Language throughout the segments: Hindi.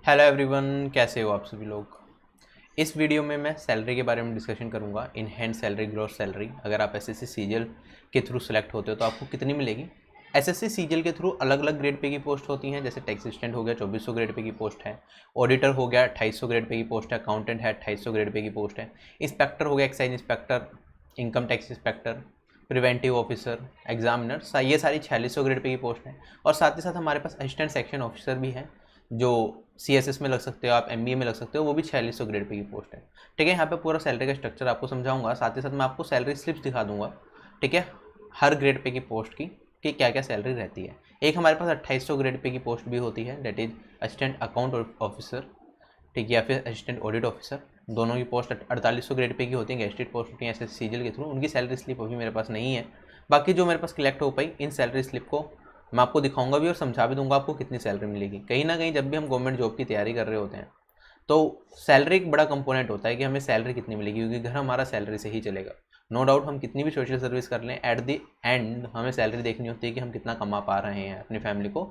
हेलो एवरीवन, कैसे हो आप सभी लोग। इस वीडियो में मैं सैलरी के बारे में डिस्कशन करूंगा। In hand salary, gross salary. अगर आप एसएससी सीजीएल के थ्रू सेलेक्ट होते हो तो आपको कितनी मिलेगी। एसएससी सीजीएल के थ्रू अलग अलग ग्रेड पे की पोस्ट होती हैं। जैसे टैक्स असिस्टेंट हो गया 2400 ग्रेड पे की पोस्ट है। ऑडिटर हो गया 2800 ग्रेड पे की पोस्ट है। अकाउंटेंट है 2800 ग्रेड पे की पोस्ट है। इंस्पेक्टर हो गया excise inspector, income tax inspector, preventive officer, examiner, ये सारी 4600 ग्रेड पे की पोस्ट है। और साथ ही साथ हमारे पास असिस्टेंट सेक्शन ऑफिसर भी है, जो सीएसएस में लग सकते हो, आप एमबीए में लग सकते हो, वो भी 4600 ग्रेड पे की पोस्ट है। ठीक है, यहाँ पे पूरा सैलरी का स्ट्रक्चर आपको समझाऊंगा। साथ ही साथ मैं आपको सैलरी स्लिप्स दिखा दूंगा, ठीक है, हर ग्रेड पे की पोस्ट की कि क्या क्या सैलरी रहती है। एक हमारे पास 2800 ग्रेड पे की पोस्ट भी होती है, date is assistant account officer, ठीक है, या फिर असिस्टेंट ऑडिट ऑफिसर। दोनों की पोस्ट 4800 ग्रेड पे की होती है, गेस्टेड पोस्ट होती है ऐसे सीजीएल के थ्रू। उनकी सैलरी स्लिप अभी मेरे पास नहीं है। बाकी जो मेरे पास कलेक्ट हो पाई, इन सैलरी स्लिप को मैं आपको दिखाऊंगा भी और समझा भी दूंगा आपको कितनी सैलरी मिलेगी। कहीं ना कहीं जब भी हम गवर्नमेंट जॉब की तैयारी कर रहे होते हैं तो सैलरी एक बड़ा कंपोनेंट होता है कि हमें सैलरी कितनी मिलेगी, क्योंकि घर हमारा सैलरी से ही चलेगा। नो डाउट हम कितनी भी सोशल सर्विस कर लें, एट द एंड हमें सैलरी देखनी होती है कि हम कितना कमा पा रहे हैं, अपनी फैमिली को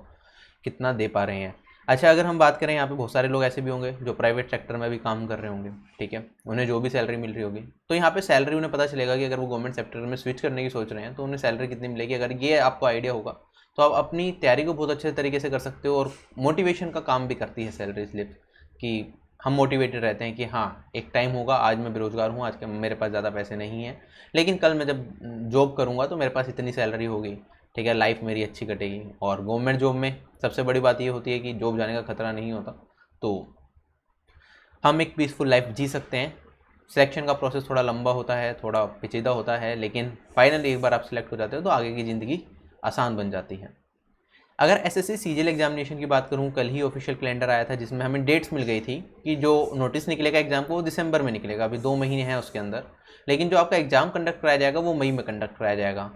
कितना दे पा रहे हैं। अच्छा, अगर हम बात करें, यहाँ पे बहुत सारे लोग ऐसे भी होंगे जो प्राइवेट सेक्टर में भी काम कर रहे होंगे, ठीक है, उन्हें जो भी सैलरी मिल रही होगी, तो यहाँ पे सैलरी उन्हें पता चलेगा कि अगर वो गवर्नमेंट सेक्टर में स्विच करने की सोच रहे हैं तो उन्हें सैलरी कितनी मिलेगी। अगर ये आपको आइडिया होगा तो आप अपनी तैयारी को बहुत अच्छे तरीके से कर सकते हो। और मोटिवेशन का काम भी करती है सैलरी स्लिप, कि हम मोटिवेटेड रहते हैं कि हाँ, एक टाइम होगा, आज मैं बेरोजगार हूँ, आज के मेरे पास ज़्यादा पैसे नहीं हैं, लेकिन कल मैं जब जॉब करूँगा तो मेरे पास इतनी सैलरी होगी, ठीक है, लाइफ मेरी अच्छी कटेगी। और गवर्नमेंट जॉब में सबसे बड़ी बात ये होती है कि जॉब जाने का खतरा नहीं होता, तो हम एक पीसफुल लाइफ जी सकते हैं। सिलेक्शन का प्रोसेस थोड़ा लंबा होता है, थोड़ा पेचीदा होता है, लेकिन फाइनली एक बार आप सिलेक्ट हो जाते हो तो आगे की ज़िंदगी आसान बन जाती है। अगर एसएससी सीजीएल एग्जामिनेशन की बात करूं, कल ही ऑफिशियल कैलेंडर आया था जिसमें हमें डेट्स मिल गई थी कि जो नोटिस निकलेगा एग्जाम को वो दिसंबर में निकलेगा। अभी 2 महीने हैं उसके अंदर, लेकिन जो आपका एग्जाम कंडक्ट कराया जाएगा वो मई में कंडक्ट कराया जाएगा,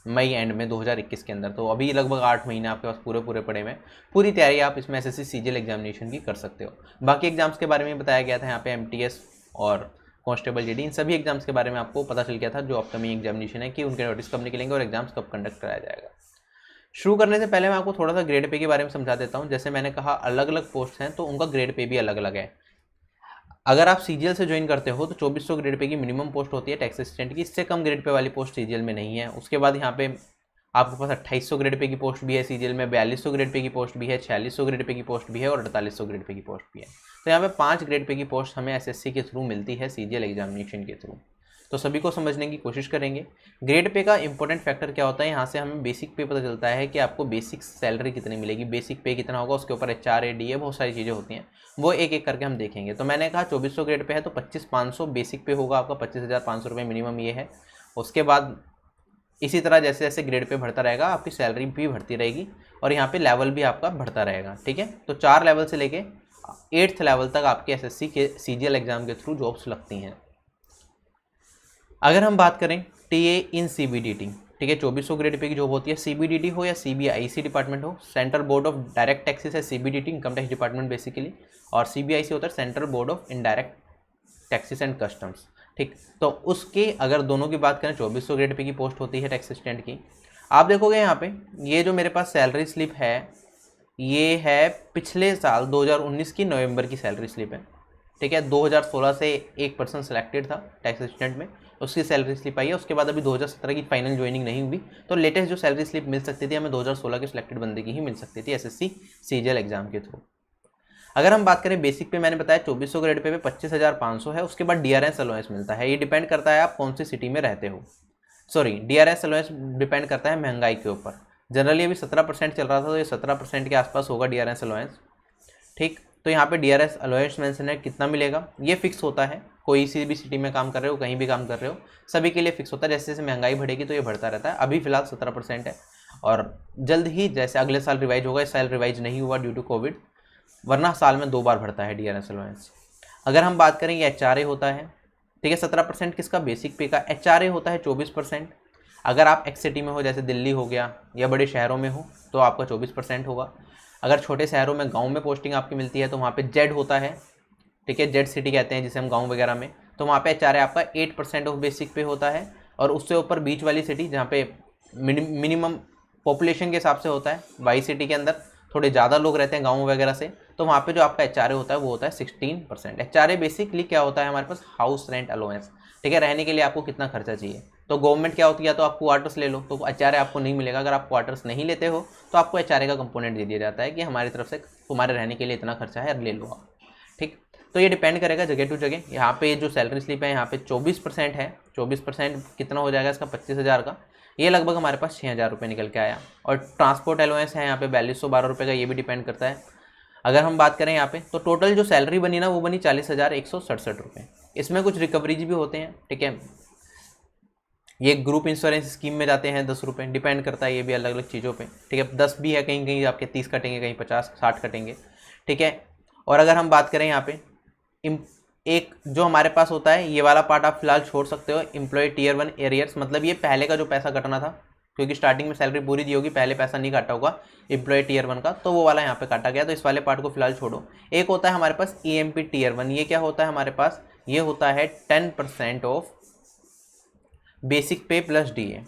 मई एंड में 2021 के अंदर। तो अभी लगभग 8 महीने आपके पास पूरे पूरे पड़े में, पूरी तैयारी आप इसमें एसएससी सीजीएल एग्जामिनेशन की कर सकते हो। बाकी एग्जाम्स के बारे में बताया गया था यहाँ पे, एमटीएस और कांस्टेबल जीडी, इन सभी एग्जाम्स के बारे में आपको पता चल गया था जो अपकमिंग एग्जामिनेशन है, कि उनके नोटिस कब निकलेंगे और एग्जाम्स कब कंडक्ट कराया जाएगा। शुरू करने से पहले मैं आपको थोड़ा सा ग्रेड पे के बारे में समझा देता हूँ। जैसे मैंने कहा, अलग अलग पोस्ट हैं तो उनका ग्रेड पे भी अलग अलग है। अगर आप सीजीएल से ज्वाइन करते हो तो 2400 ग्रेड पे की मिनिमम पोस्ट होती है टैक्स असिस्टेंट की। इससे कम ग्रेड पे वाली पोस्ट सीजीएल में नहीं है। उसके बाद यहाँ पे आपके पास 2800 ग्रेड पे की पोस्ट भी है सीजीएल में, 4200 ग्रेड पे की पोस्ट भी है, 4600 ग्रेड पे की पोस्ट भी है और 4800 ग्रेड पे की पोस्ट भी है। तो यहाँ पे 5 ग्रेड पे की पोस्ट हमें एसएससी के थ्रू मिलती है, सीजीएल एग्जामिनेशन के थ्रू। तो सभी को समझने की कोशिश करेंगे। ग्रेड पे का इंपॉर्टेंट फैक्टर क्या होता है, यहाँ से हमें बेसिक पे पता चलता है कि आपको बेसिक सैलरी कितनी मिलेगी, बेसिक पे कितना होगा, उसके ऊपर एचआरए डीए बहुत सारी चीज़ें होती हैं, वो एक एक करके हम देखेंगे। तो मैंने कहा 2400 ग्रेड पे है तो 25,500 बेसिक पे होगा आपका, 25,500 रुपये मिनिमम ये है। उसके बाद इसी तरह जैसे जैसे ग्रेड पे बढ़ता रहेगा आपकी सैलरी भी बढ़ती रहेगी और यहाँ पे लेवल भी आपका बढ़ता रहेगा, ठीक है। तो 4 लेवल से लेके 8th लेवल तक आपके एसएससी के सीजीएल एग्जाम के थ्रू जॉब्स लगती हैं। अगर हम बात करें टीए इन सीबीडीटी, ठीक है, 2400 ग्रेड पे की जॉब होती है। सीबीडीटी हो या सीबीआईसी डिपार्टमेंट हो, central board of direct taxes है CBDT, income tax department basically, और सीबीआईसी होता है central board of indirect taxes and customs, ठीक। तो उसके अगर दोनों की बात करें, 2400 ग्रेड पे की पोस्ट होती है टैक्स असिस्टेंट की। आप देखोगे यहाँ पे ये जो मेरे पास सैलरी स्लिप है, ये है पिछले साल 2019 की नवंबर की सैलरी स्लिप है, ठीक है। 2016 से एक पर्सन सेलेक्टेड था टैक्स असिस्टेंट में, उसकी सैलरी स्लिप आई है। उसके बाद अभी 2017 की फाइनल ज्वाइनिंग नहीं हुई, तो लेटेस्ट जो सैलरी स्लिप मिल सकती थी हमें 2016 के सिलेक्टेड बंदे की ही मिल सकती थी एसएससी सीजीएल एग्जाम के थ्रू। अगर हम बात करें बेसिक पे, मैंने बताया 2400 ग्रेड पे 25,500 है। उसके बाद डीआरएस अलाउंस मिलता है, ये डिपेंड करता है आप कौन सी सिटी में रहते हो। सॉरी, डीआरएस अलाउंस डिपेंड करता है महंगाई के ऊपर। जनरली अभी 17% चल रहा था, तो ये 17% के आसपास होगा डीआरएस अलाउंस, ठीक। तो यहाँ पे डीआरएस अलाउंस मेंशन है, कितना मिलेगा ये फिक्स होता है। कोई सी भी सिटी में काम कर रहे हो, कहीं भी काम कर रहे हो, सभी के लिए फिक्स होता है। जैसे जैसे महंगाई बढ़ेगी तो ये बढ़ता रहता है। अभी फिलहाल 17% है और जल्द ही जैसे अगले साल रिवाइज होगा। इस साल रिवाइज नहीं हुआ ड्यू टू कोविड, वरना साल में 2 बार बढ़ता है डीआरएस अलाउंस। अगर हम बात करें, ये एचआरए होता है, ठीक है। 17% किसका, बेसिक पे का। एचआरए होता है 24%। अगर आप एक्स सिटी में हो, जैसे दिल्ली हो गया या बड़े शहरों में हो, तो आपका 24% होगा। अगर छोटे शहरों में, गांव में पोस्टिंग आपकी मिलती है तो वहाँ पे जेड होता है, ठीक है, जेड सिटी कहते हैं जिसे हम गांव वगैरह में, तो वहाँ पे एचआरए आपका 8% ऑफ बेसिक पे होता है। और उससे ऊपर बीच वाली सिटी, जहाँ पे मिनिमम पॉपुलेशन के हिसाब से होता है, वाई सिटी के अंदर थोड़े ज़्यादा लोग रहते हैं गाँव वगैरह से, तो वहाँ पे जो आपका HRA होता है वो होता है 16%। HRA बेसिकली क्या होता है हमारे पास, हाउस रेंट अलाउंस, ठीक है, रहने के लिए आपको कितना खर्चा चाहिए। तो गवर्नमेंट क्या होती है, या तो आप क्वार्टर्स ले लो तो HRA आपको नहीं मिलेगा। अगर आप क्वार्टर्स नहीं लेते हो तो आपको HRA का कंपोनेंट दे दिया जाता है कि हमारी तरफ से तुम्हारे रहने के लिए इतना खर्चा है, ले लो आप, ठीक। तो ये डिपेंड करेगा जगह टू जगह। यहाँ पे जो सैलरी स्लिप है यहाँ पे 24% है, 24% कितना हो जाएगा इसका, 25,000 का, ये लगभग हमारे पास 6,000 रुपये निकल के आया। और ट्रांसपोर्ट अलाउंस है यहाँ पे 4212 रुपये का, ये भी डिपेंड करता है। अगर हम बात करें यहाँ पे तो टोटल जो सैलरी बनी ना वो बनी 40,167 रुपये। इसमें कुछ रिकवरीज भी होते हैं, ठीक है, ये ग्रुप इंश्योरेंस स्कीम में जाते हैं 10 रुपये, डिपेंड करता है ये भी अलग अलग चीज़ों पे, ठीक है। 10 भी है, कहीं कहीं आपके 30 कटेंगे, कहीं 50-60 कटेंगे, ठीक है। और अगर हम बात करें यहाँ पे एक जो हमारे पास होता है, ये वाला पार्ट आप फिलहाल छोड़ सकते हो, एम्प्लॉय टियर 1 एरियर्स, मतलब ये पहले का जो पैसा कटना था, क्योंकि स्टार्टिंग में सैलरी पूरी दी होगी, पहले पैसा नहीं काटा होगा एम्प्लॉय टियर 1 का, तो वो वाला यहाँ पे काटा गया, तो इस वाले पार्ट को फिलहाल छोड़ो। एक होता है हमारे पास EMP टियर 1, ये क्या होता है हमारे पास, ये होता है 10% ऑफ बेसिक पे प्लस DA,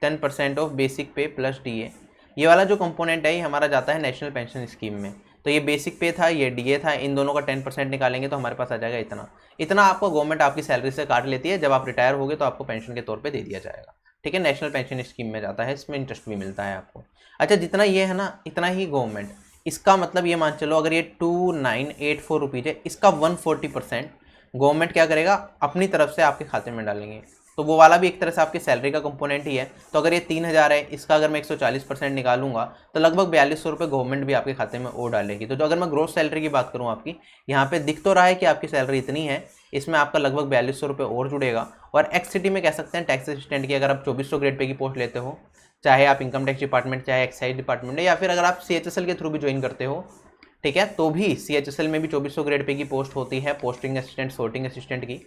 10% ऑफ बेसिक पे प्लस DA। ये वाला जो कंपोनेंट है ये हमारा जाता है नेशनल पेंशन स्कीम में। तो ये बेसिक पे था, ये DA था, इन दोनों का 10% निकालेंगे तो हमारे पास आ जाएगा इतना। इतना आपको गवर्नमेंट आपकी सैलरी से काट लेती है, जब आप रिटायर होगे तो आपको पेंशन के तौर पे दे दिया जाएगा, ठीक है। नेशनल पेंशन स्कीम में जाता है, इसमें इंटरेस्ट भी मिलता है आपको। अच्छा, जितना ये है ना इतना ही गवर्नमेंट, इसका मतलब ये मान चलो अगर ये 2984 रुपीज़ है, इसका 140% गवर्नमेंट क्या करेगा, अपनी तरफ से आपके खाते में डालेंगे। तो वो वाला भी एक तरह से आपकी सैलरी का कंपोनेंट ही है। तो अगर ये 3,000 है, इसका अगर मैं 140% निकालूंगा तो लगभग 4200 रुपये गवर्नमेंट भी आपके खाते में और डालेगी। तो जो अगर मैं ग्रोस सैलरी की बात करूँ आपकी, यहाँ पे दिख तो रहा है कि आपकी सैलरी इतनी है, इसमें आपका लगभग 4200 रुपये और जुड़ेगा। और एक्स सिटी में कह सकते हैं टैक्स असिस्टेंट की, अगर आप 2400 ग्रेड पे की पोस्ट लेते हो, चाहे आप इनकम टैक्स डिपार्टमेंट, चाहे एक्साइज डिपार्टमेंट है, या फिर अगर आप CHSL के थ्रू भी ज्वाइन करते हो, ठीक है, तो भी CHSL में भी 2400 ग्रेड पे की पोस्ट होती है, पोस्टिंग असिस्टेंट, सोर्टिंग असिस्टेंट की।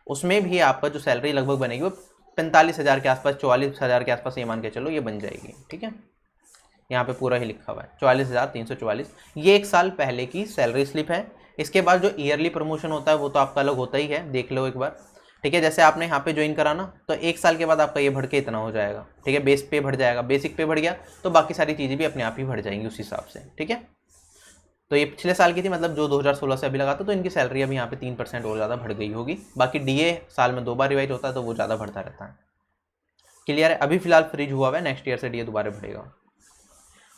उसमें भी आपका जो सैलरी लगभग बनेगी वो 45,000 के आसपास, 44,000 के आसपास ये मान के चलो ये बन जाएगी, ठीक है। यहाँ पे पूरा ही लिखा हुआ है 44,344। ये 1 साल पहले की सैलरी स्लिप है। इसके बाद जो ईयरली प्रमोशन होता है वो तो आपका अलग होता ही है, देख लो एक बार, ठीक है। जैसे आपने यहाँ पे ज्वाइन करा ना, तो 1 साल के बाद आपका ये बढ़ के इतना हो जाएगा, ठीक है। बेस पे बढ़ जाएगा, बेसिक पे बढ़ गया तो बाकी सारी चीज़ें भी अपने आप ही बढ़ जाएंगी उस हिसाब से, ठीक है। तो ये पिछले साल की थी, मतलब जो 2016 से अभी लगा था, तो इनकी सैलरी अभी यहाँ पे 3% और ज़्यादा बढ़ गई होगी। बाकी DA साल में 2 बार रिवाइज होता है तो वो ज़्यादा बढ़ता रहता है, क्लियर है। अभी फिलहाल फ्रीज हुआ है, नेक्स्ट ईयर से DA दोबारा बढ़ेगा।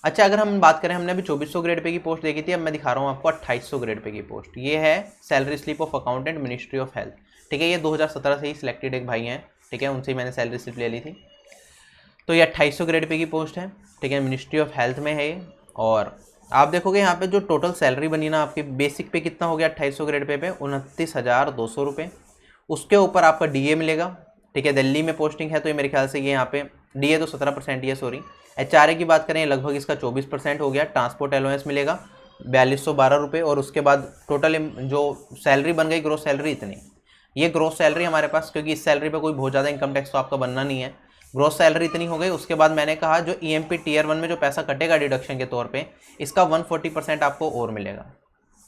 अच्छा, अगर हम बात करें, हमने अभी 2400 ग्रेड पे की पोस्ट देखी थी, अब मैं दिखा रहा हूँ आपको 2800 ग्रेड पे की पोस्ट। ये है salary slip of accountant, ministry of health, ठीक है। ये 2017 से ही सिलेक्टेड एक भाई हैं, ठीक है, उनसे ही मैंने सैलरी स्लिप ले ली थी। तो ये 2800 ग्रेड पे की पोस्ट है, ठीक है, मिनिस्ट्री ऑफ हेल्थ में है ये। और आप देखोगे यहाँ पे जो टोटल सैलरी बनी ना आपकी, बेसिक पे कितना हो गया 2800 ग्रेड पे 29,200 रुपये। उसके ऊपर आपका DA मिलेगा, ठीक है। दिल्ली में पोस्टिंग है तो ये मेरे ख्याल से ये यहाँ पे DA तो 17% ही है, सॉरी। HRA की बात करें लगभग इसका 24% हो गया। ट्रांसपोर्ट अलाउंस मिलेगा 4212 रुपये। और उसके बाद टोटल जो सैलरी बन गई ग्रोस सैलरी इतनी। ये ग्रोस सैलरी हमारे पास, क्योंकि इस सैलरी पे कोई बहुत ज़्यादा इनकम टैक्स तो आपका बनना नहीं है, ग्रोस सैलरी इतनी हो गई। उसके बाद मैंने कहा जो EMP टियर 1 में जो पैसा कटेगा डिडक्शन के तौर पे, इसका 140% आपको और मिलेगा।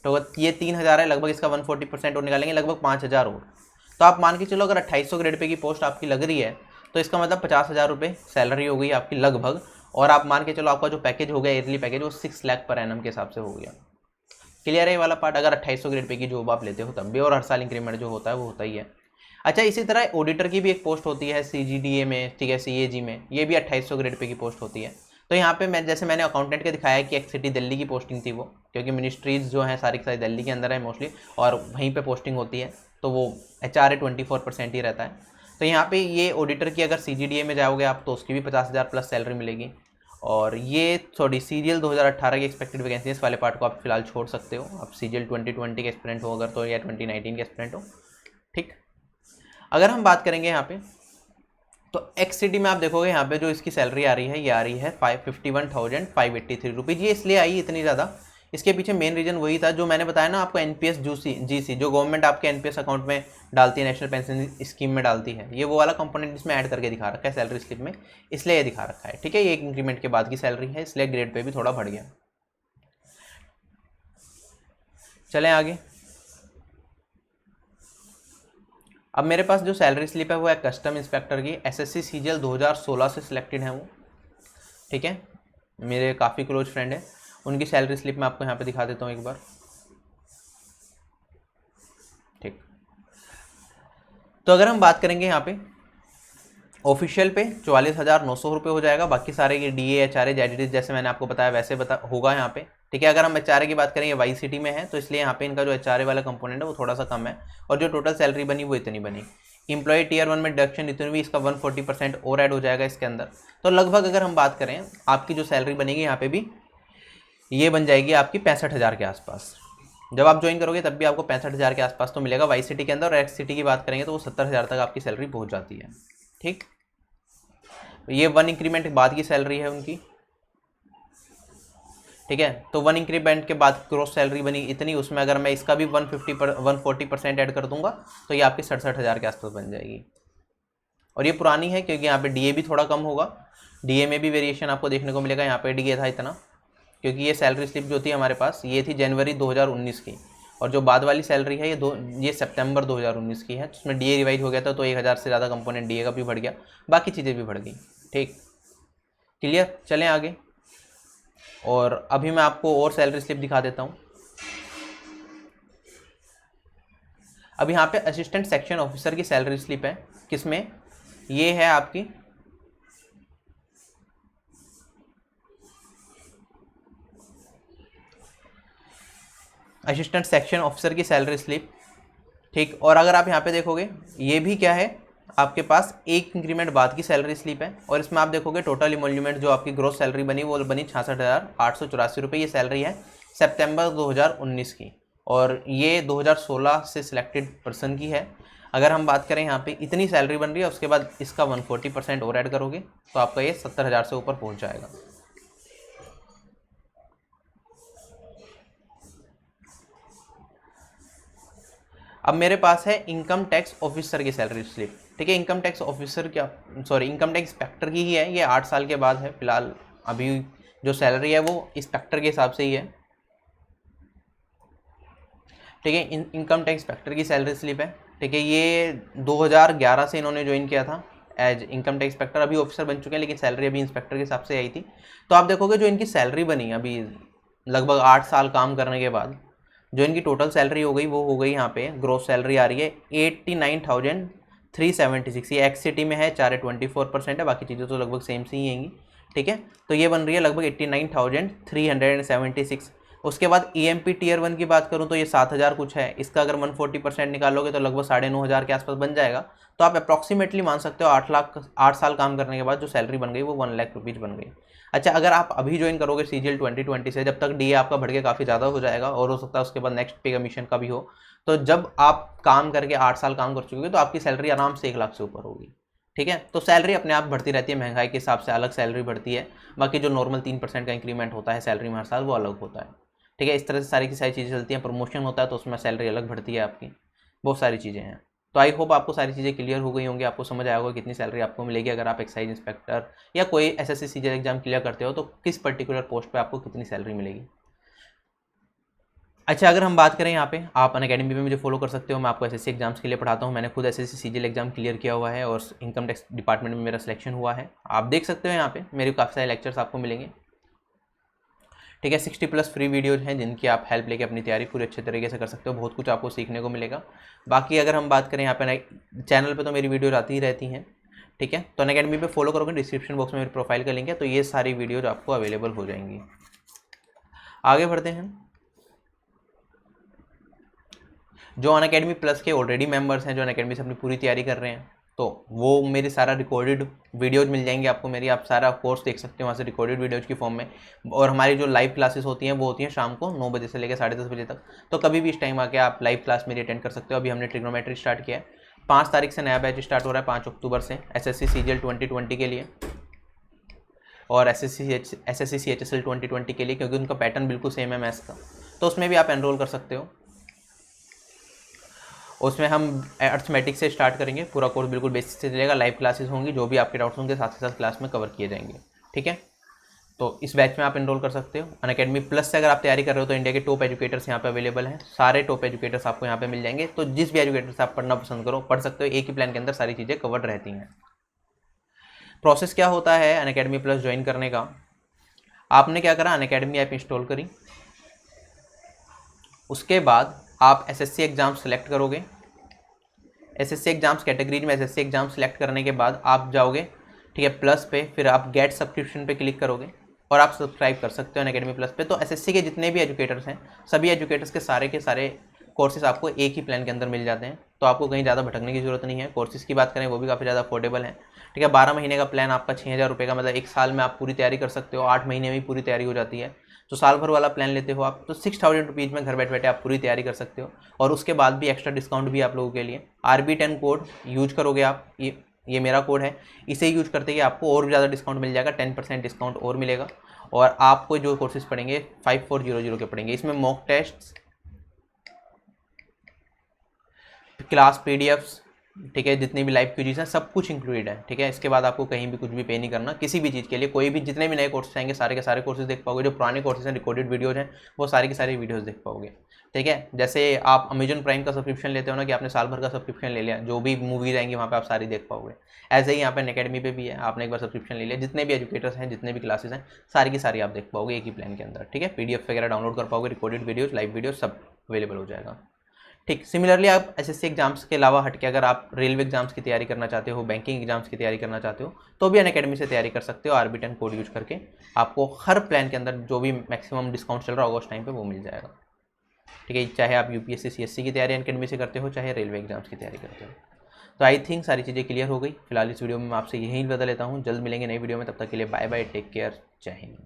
तो ये 3,000 है, लगभग इसका 140% और निकालेंगे, लगभग 5,000 और। तो आप मान के चलो अगर 2800 ग्रेड पे की पोस्ट आपकी लग रही है तो इसका मतलब 50,000 रुपये सैलरी हो गई आपकी लगभग। और आप मान के चलो आपका जो पैकेज हो गया ईयरली पैकेज, वो 6 लाख पर एनम के हिसाब से हो गया। क्लियर है ये वाला पार्ट, अगर 2800 ग्रेड पे की जॉब आप लेते हो तब भी। और हर साल इंक्रीमेंट जो होता है वो होता ही है। अच्छा, इसी तरह ऑडिटर की भी एक पोस्ट होती है CGDA में, ठीक है, CAG में, ये भी 2800 ग्रेड पे की पोस्ट होती है। तो यहाँ पे मैंने अकाउंटेंट के दिखाया कि एक्स सिटी दिल्ली की पोस्टिंग थी वो, क्योंकि मिनिस्ट्रीज जो हैं सारी की सारी दिल्ली के अंदर है मोस्टली, और वहीं पे पोस्टिंग होती है, तो वो HRA 24% ही रहता है। तो यहाँ पे ये ऑडिटर की अगर CGDA में जाओगे आप तो उसकी भी 50,000 प्लस सैलरी मिलेगी। और ये CGL 2018 की एक्सपेक्टेड वैकेंसी, इस वाले पार्ट को आप फिलहाल छोड़ सकते हो। आप CGL 2020 के एक्सपेरेंट हो अगर तो, या 2019 के एक्सपेरेंट हो, ठीक। अगर हम बात करेंगे यहाँ पे तो एक्स सिटी में आप देखोगे यहाँ पे जो इसकी सैलरी आ रही है, ये आ रही है 51,583 रुपीज़। ये इसलिए आई इतनी ज़्यादा, इसके पीछे मेन रीज़न वही था जो मैंने बताया ना आपको, NPS GC जो गवर्नमेंट आपके NPS अकाउंट में डालती है, नेशनल पेंशन स्कीम में डालती है, ये वो वाला कंपोनेंट जिसमें ऐड करके दिखा रखा है सैलरी स्लिप में, इसलिए ये दिखा रखा है, ठीक है। ये एक इंक्रीमेंट के बाद की सैलरी है, इसलिए ग्रेड पे भी थोड़ा बढ़ गया। चलें आगे। अब मेरे पास जो सैलरी स्लिप है वो है कस्टम इंस्पेक्टर की, SSC CGL 2016 से सिलेक्टेड है वो, ठीक है, मेरे काफ़ी क्लोज फ्रेंड है। उनकी सैलरी स्लिप मैं आपको यहाँ पे दिखा देता हूँ एक बार। ठीक, तो अगर हम बात करेंगे यहाँ पे ऑफिशियल पे 44,900 रुपये हो जाएगा। बाकी सारे ये DA HRA ZDD जैसे मैंने आपको बताया वैसे होगा यहाँ पे। ठीक है, अगर हम HRA की बात करें ये वाई सिटी में है तो इसलिए यहाँ पे इनका जो HRA वाला कंपोनेंट है वो थोड़ा सा कम है, और जो टोटल सैलरी बनी वो इतनी बनी। इंप्लॉय टियर 1 में डिडक्शन इतनी भी, इसका 140% और ऐड हो जाएगा इसके अंदर। तो लगभग अगर हम बात करें आपकी जो सैलरी बनेगी यहाँ पे भी ये बन जाएगी आपकी 65,000 के आसपास। जब आप ज्वाइन करोगे तब भी आपको 65,000 के आसपास तो मिलेगा वाई सिटी के अंदर। और एक्स सिटी की बात करेंगे तो वो 70,000 तक आपकी सैलरी पहुँच जाती है। ठीक, ये 1 इंक्रीमेंट के बाद की सैलरी है उनकी। ठीक है, तो 1 इंक्रीमेंट के बाद ग्रोस सैलरी बनी इतनी, उसमें अगर मैं इसका भी 140% ऐड कर दूंगा तो ये आपकी 67,000 के आसपास बन जाएगी। और ये पुरानी है क्योंकि यहाँ पे DA भी थोड़ा कम होगा, DA में भी वेरिएशन आपको देखने को मिलेगा। यहाँ पे DA था इतना, क्योंकि ये सैलरी स्लिप जो थी हमारे पास ये थी जनवरी 2019 की, और जो बाद वाली सैलरी है ये सितंबर 2019 की है। तो उसमें DA रिवाइज हो गया था तो 1,000 से ज़्यादा कंपोनेंट DA का भी बढ़ गया, बाकी चीज़ें भी बढ़ गई। ठीक, क्लियर, चलें आगे। और अभी मैं आपको और सैलरी स्लिप दिखा देता हूँ। अब यहाँ पे असिस्टेंट सेक्शन ऑफिसर की सैलरी स्लिप है, किसमें ये है आपकी असिस्टेंट सेक्शन ऑफिसर की सैलरी स्लिप। ठीक, और अगर आप यहाँ पे देखोगे ये भी क्या है आपके पास 1 इंक्रीमेंट बाद की सैलरी स्लिप है, और इसमें आप देखोगे टोटल इमोल्यूमेंट जो आपकी ग्रोस सैलरी बनी वो बनी 66,884 रुपये। ये सैलरी है सितंबर 2019 की, और ये 2016 से सिलेक्टेड पर्सन की है। अगर हम बात करें यहाँ पे इतनी सैलरी बन रही है, उसके बाद इसका 140% और ऐड करोगे तो आपका ये 70,000 से ऊपर पहुँच जाएगा। अब मेरे पास है इनकम टैक्स ऑफिसर की सैलरी स्लिप। ठीक है, इनकम टैक्स ऑफिसर क्या इनकम टैक्स इंस्पेक्टर की ही है, ये 8 साल के बाद है। फिलहाल अभी जो सैलरी है वो इंस्पेक्टर के हिसाब से ही है। ठीक है, इनकम टैक्स इंस्पेक्टर की सैलरी स्लिप है। ठीक है, ये 2011 से इन्होंने ज्वाइन किया था एज इनकम टैक्स इंस्पेक्टर। अभी ऑफिसर बन चुके हैं लेकिन सैलरी अभी इंस्पेक्टर के हिसाब से आई थी। तो आप देखोगे जो इनकी सैलरी बनी अभी लगभग 8 साल काम करने के बाद, जो इनकी टोटल सैलरी हो गई वो हो गई यहाँ पे ग्रोस सैलरी आ रही है 89,376। ये एक्स सिटी में है, 24% है, बाकी चीज़ें तो लगभग सेम सी ही हैंगी। ठीक है, तो ये बन रही है लगभग 89,376। उसके बाद EMP टियर 1 की बात करूँ तो ये 7,000 कुछ है। इसका अगर 140% निकालोगे तो लगभग 9,500 के आसपास बन जाएगा। तो आप अप्रॉक्सीमेटली मान सकते हो 8 साल काम करने के बाद जो सैलरी बन गई वो 1 लाख रुपीज़ बन गई। अच्छा, अगर आप अभी ज्वाइन करोगे CGL 2020 से, जब तक DA आपका बढ़ के काफ़ी ज़्यादा हो जाएगा और हो सकता है उसके बाद नेक्स्ट पे कमीशन का भी हो, तो जब आप काम करके 8 साल काम कर चुके तो आपकी सैलरी आराम से 1 लाख से ऊपर होगी। ठीक है, तो सैलरी अपने आप बढ़ती रहती है, महंगाई के हिसाब से अलग सैलरी बढ़ती है। बाकी जो नॉर्मल 3% का इंक्रीमेंट होता है सैलरी में हर साल वो अलग होता है। ठीक है, इस तरह से सारी की सारी चीज़ें चलती हैं। प्रमोशन होता है तो उसमें सैलरी अलग बढ़ती है आपकी, बहुत सारी चीज़ें हैं। तो आई होप आपको सारी चीज़ें क्लियर हो गई होंगी, आपको समझ आया होगा कितनी सैलरी आपको मिलेगी अगर आप एक्साइज इंस्पेक्टर या कोई SSC CGL एग्जाम क्लियर करते हो तो किस पर्टिकुलर पोस्ट पे आपको कितनी सैलरी मिलेगी। अच्छा, अगर हम बात करें यहाँ पे आप अनअकैडमी पे मुझे फॉलो कर सकते हो। मैं आपको SSC एग्जाम्स के लिए पढ़ाता हूँ। मैंने खुद SSC CGL एग्जाम क्लियर किया हुआ है और इनकम टैक्स डिपार्टमेंट में मेरा सिलेक्शन हुआ है। आप देख सकते हो यहाँ पे मेरे काफ़ी सारे लेक्चर्स आपको मिलेंगे। ठीक है, 60+ फ्री वीडियोज हैं जिनकी आप हेल्प लेके अपनी तैयारी पूरी अच्छे तरीके से कर सकते हो। बहुत कुछ आपको सीखने को मिलेगा। बाकी अगर हम बात करें यहाँ पे चैनल पे तो मेरी वीडियोज आती ही रहती हैं। ठीक है, तो अनअकैडमी पे फॉलो करोगे, डिस्क्रिप्शन बॉक्स में मेरी प्रोफाइल का लिंक है, तो ये सारी वीडियोज आपको अवेलेबल हो जाएंगी। आगे बढ़ते हैं। जो अनअकैडमी प्लस के ऑलरेडी मेंबर्स हैं, जो अनअकैडमी से अपनी पूरी तैयारी कर रहे हैं, तो वो मेरे सारा रिकॉर्डेड वीडियोज मिल जाएंगे आपको मेरी। आप सारा कोर्स देख सकते हो वहाँ से रिकॉर्डेड वीडियोज की फॉर्म में। और हमारी जो लाइव क्लासेस होती हैं वो होती हैं शाम को 9 बजे से लेकर 10:30 बजे तक। तो कभी भी इस टाइम आके आप लाइव क्लास मेरी अटेंड कर सकते हो। अभी हमने ट्रिग्नोमेट्री स्टार्ट किया है, 5 तारीख से नया बैच स्टार्ट हो रहा है, 5 अक्टूबर से SSC CGL 2020 के लिए और SSC CHSL 2020 के लिए, क्योंकि उनका पैटर्न बिल्कुल सेम है मैथ्स का। तो उसमें भी आप एनरोल कर सकते हो। उसमें हम अर्थमेटिक से स्टार्ट करेंगे, पूरा कोर्स बिल्कुल बेसिक से चलेगा। लाइव क्लासेस होंगी, जो भी आपके डाउट्स होंगे साथ ही साथ क्लास में कवर किए जाएंगे। ठीक है, तो इस बैच में आप एनरोल कर सकते हो। अनअकैडमी प्लस से अगर आप तैयारी कर रहे हो तो इंडिया के टॉप एजुकेटर्स यहाँ पे अवेलेबल हैं। सारे टॉप एजुकेटर्स आपको यहाँ पे मिल जाएंगे। तो जिस भी एजुकेटर से आप पढ़ना पसंद करो पढ़ सकते हो, एक ही प्लान के अंदर सारी चीज़ें कवर्ड रहती हैं। प्रोसेस क्या होता है अनअकैडमी प्लस ज्वाइन करने का? आपने क्या करा, अनअकैडमी ऐप इंस्टॉल करी। उसके बाद आप एसएससी एग्ज़ाम सेलेक्ट करोगे। एसएससी एग्ज़ाम्स कैटेगरीज में एसएससी एग्ज़ाम सेलेक्ट करने के बाद आप जाओगे, ठीक है, प्लस पे, फिर आप गेट सब्सक्रिप्शन पे क्लिक करोगे और आप सब्सक्राइब कर सकते हो अनअकैडमी प्लस पे। तो एसएससी के जितने भी एजुकेटर्स हैं, सभी एजुकेटर्स के सारे कोर्सेज आपको एक ही प्लान के अंदर मिल जाते हैं, तो आपको कहीं ज़्यादा भटकने की जरूरत नहीं है। कोर्सेज की बात करें वो भी काफ़ी ज़्यादा अफोर्डेबल है, ठीक है। 12 महीने का प्लान आपका 6,000 रुपये का, मतलब एक साल में आप पूरी तैयारी कर सकते हो, 8 महीने में पूरी तैयारी हो जाती है। तो साल भर वाला प्लान लेते हो आप तो 6,000 रुपीज़ में घर बैठे बैठे आप पूरी तैयारी कर सकते हो। और उसके बाद भी एक्स्ट्रा डिस्काउंट भी आप लोगों के लिए, RB10 कोड यूज करोगे आप, ये मेरा कोड है, इसे यूज करते ही आपको और भी ज़्यादा डिस्काउंट मिल जाएगा, 10% डिस्काउंट और मिलेगा। और आपको जो कोर्सेज पढ़ेंगे 5400 के पढ़ेंगे। इसमें मॉक टेस्ट, क्लास PDFs, ठीक है, जितनी भी लाइव क्यूजीज हैं सब कुछ इंक्लूडेड है, ठीक है। इसके बाद आपको कहीं भी कुछ भी पे नहीं करना किसी भी चीज़ के लिए। कोई भी जितने भी नए कोर्सेज आएंगे सारे के सारे कोर्सेज देख पाओगे। जो पुराने कोर्सेज हैं, रिकॉर्डेड वीडियोज हैं, वो सारी की सारी वीडियोज देख पाओगे, ठीक है। जैसे आप अमेजन प्राइम का सब्सक्रिप्शन लेते हो ना, कि आपने साल भर का सब्सक्रिप्शन ले लिया, जो भी मूवीज आएंगी वहाँ पे आप सारी देख पाओगे। ऐसे ही यहाँ पे अनअकैडमी पे भी है, आपने एक बार सब्सक्रिप्शन ले लिया, जितने भी एजुकेटर्स हैं, जितने भी क्लासेस हैं, सारी की सारी आप देख पाओगे एक ही प्लान के अंदर, ठीक है। PDF वगैरह डाउनलोड कर पाओगे, रिकॉर्डेड वीडियोज, लाइव वीडियो सब अवेलेबल हो जाएगा, ठीक। सिमिलरली आप एसएससी एग्जाम्स के अलावा हटके अगर आप रेलवे एग्जाम्स की तैयारी करना चाहते हो, बैंकिंग एग्जाम्स की तैयारी करना चाहते हो, तो भी अनअकैडमी से तैयारी कर सकते हो। RB10 कोड यूज करके आपको हर प्लान के अंदर जो भी मैक्सिमम डिस्काउंट चल रहा होगा उस टाइम पे वो मिल जाएगा, ठीक है। चाहे आप UPSC CSC की तैयारी अनअकैडमी से करते हो, चाहे रेलवे एग्जाम्स की तैयारी करते हो। तो आई थिंक सारी चीज़ें क्लियर हो गई। फिलहाल इस वीडियो में मैं आपसे यही बता लेता हूँ, जल्द मिलेंगे नई वीडियो में, तब तक के लिए बाय बाय, टेक केयर, जय हिंद।